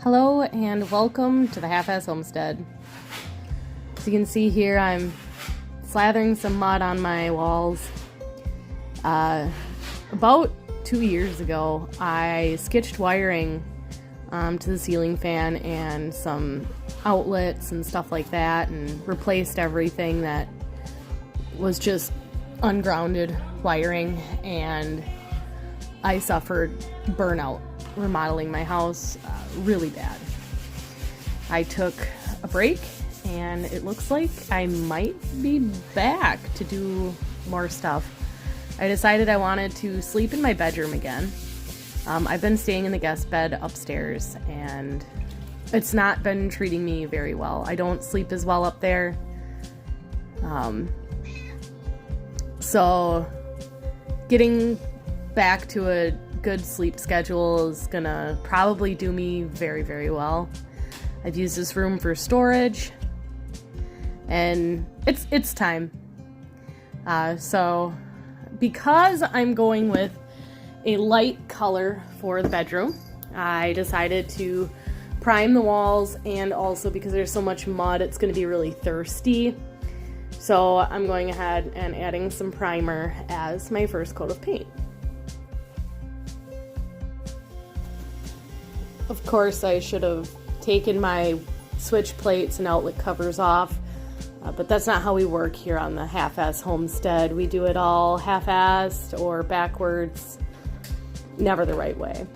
Hello and welcome to the Half-Ass Homestead. As you can see here, I'm slathering some mud on my walls. About 2 years ago, I sketched wiring to the ceiling fan and some outlets and stuff like that, and replaced everything that was just ungrounded wiring, and I suffered burnout remodeling my house really bad. I took a break and it looks like I might be back to do more stuff. I decided I wanted to sleep in my bedroom again. I've been staying in the guest bed upstairs and it's not been treating me very well. I don't sleep as well up there. So getting back to a good sleep schedule is gonna probably do me very, very well. I've used this room for storage and it's time. So because I'm going with a light color for the bedroom, I decided to prime the walls, and also because there's so much mud, it's going to be really thirsty. So I'm going ahead and adding some primer as my first coat of paint. Of course, I should have taken my switch plates and outlet covers off, but that's not how we work here on the Half-Ass Homestead. We do it all half-assed or backwards, never the right way.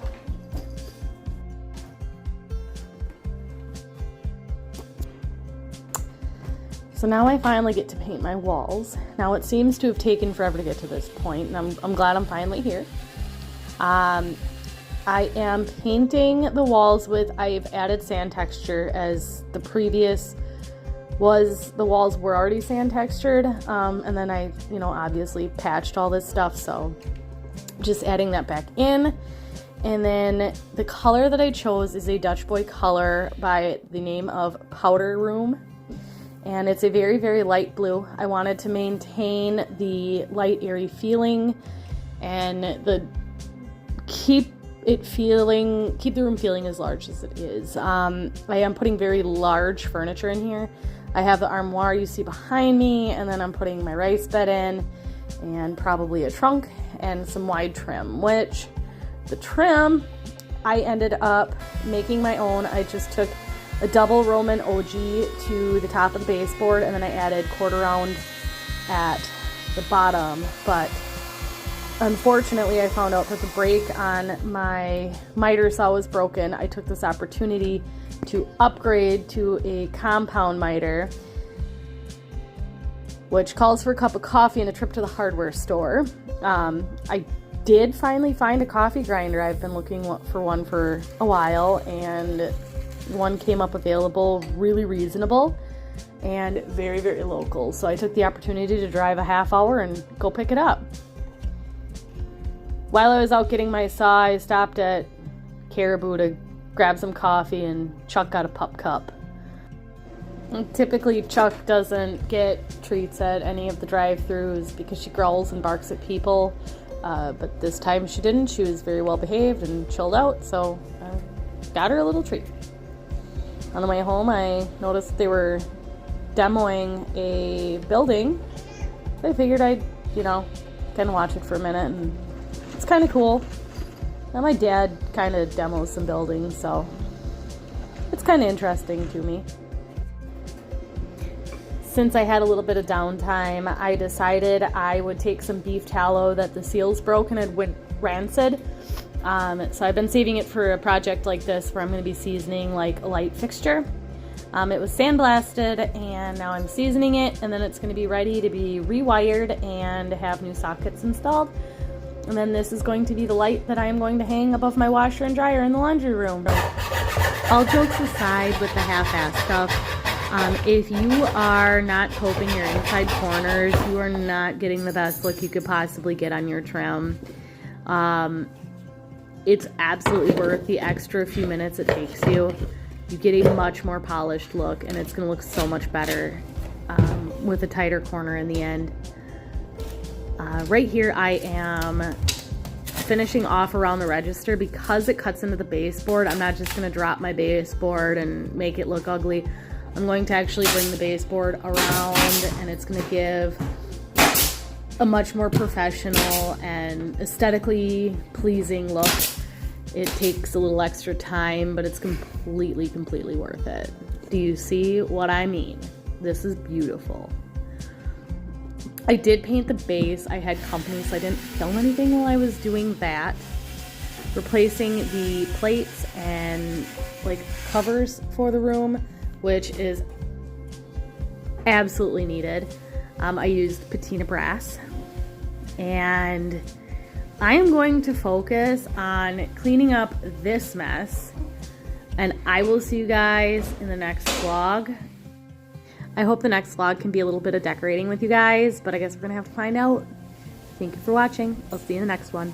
So now I finally get to paint my walls. Now it seems to have taken forever to get to this point, and I'm glad I'm finally here. I am painting the walls with, I've added sand texture, as the previous the walls were already sand textured, and then I, obviously patched all this stuff, so just adding that back in. And then the color that I chose is a Dutch Boy color by the name of Powder Room, and it's a very, very light blue. I wanted to maintain the light, airy feeling and keep the room feeling as large as it is. I am putting very large furniture in here. I have the armoire you see behind me, and then I'm putting my rice bed in, and probably a trunk and some wide trim, which the trim I ended up making my own. I just took a double Roman OG to the top of the baseboard, and then I added quarter round at the bottom, but unfortunately, I found out that the brake on my miter saw was broken. I took this opportunity to upgrade to a compound miter, which calls for a cup of coffee and a trip to the hardware store. I did finally find a coffee grinder. I've been looking for one for a while, and one came up available, really reasonable and very, very local. So I took the opportunity to drive a half hour and go pick it up. While I was out getting my saw, I stopped at Caribou to grab some coffee, and Chuck got a pup cup. Typically, Chuck doesn't get treats at any of the drive-thrus because she growls and barks at people, but this time she didn't. She was very well behaved and chilled out, so I got her a little treat. On the way home, I noticed they were demoing a building, so I figured I'd, kind of watch it for a minute, and it's kind of cool. Now my dad kind of demos some buildings, so it's kind of interesting to me. Since I had a little bit of downtime, I decided I would take some beef tallow that the seals broke and it went rancid. So I've been saving it for a project like this where I'm going to be seasoning like a light fixture. It was sandblasted, and now I'm seasoning it, and then it's going to be ready to be rewired and have new sockets installed. And then this is going to be the light that I am going to hang above my washer and dryer in the laundry room. All jokes aside with the half-ass stuff, if you are not coping your inside corners, you are not getting the best look you could possibly get on your trim. It's absolutely worth the extra few minutes it takes you. You get a much more polished look, and it's going to look so much better with a tighter corner in the end. Right here I am finishing off around the register, because it cuts into the baseboard, I'm not just going to drop my baseboard and make it look ugly. I'm going to actually bring the baseboard around, and it's going to give a much more professional and aesthetically pleasing look. It takes a little extra time, but it's completely worth it. Do you see what I mean? This is beautiful. I did paint the base. I had company, so I didn't film anything while I was doing that. Replacing the plates and like covers for the room, which is absolutely needed. I used patina brass, and I am going to focus on cleaning up this mess, and I will see you guys in the next vlog. I hope the next vlog can be a little bit of decorating with you guys, but I guess we're gonna have to find out. Thank you for watching. I'll see you in the next one.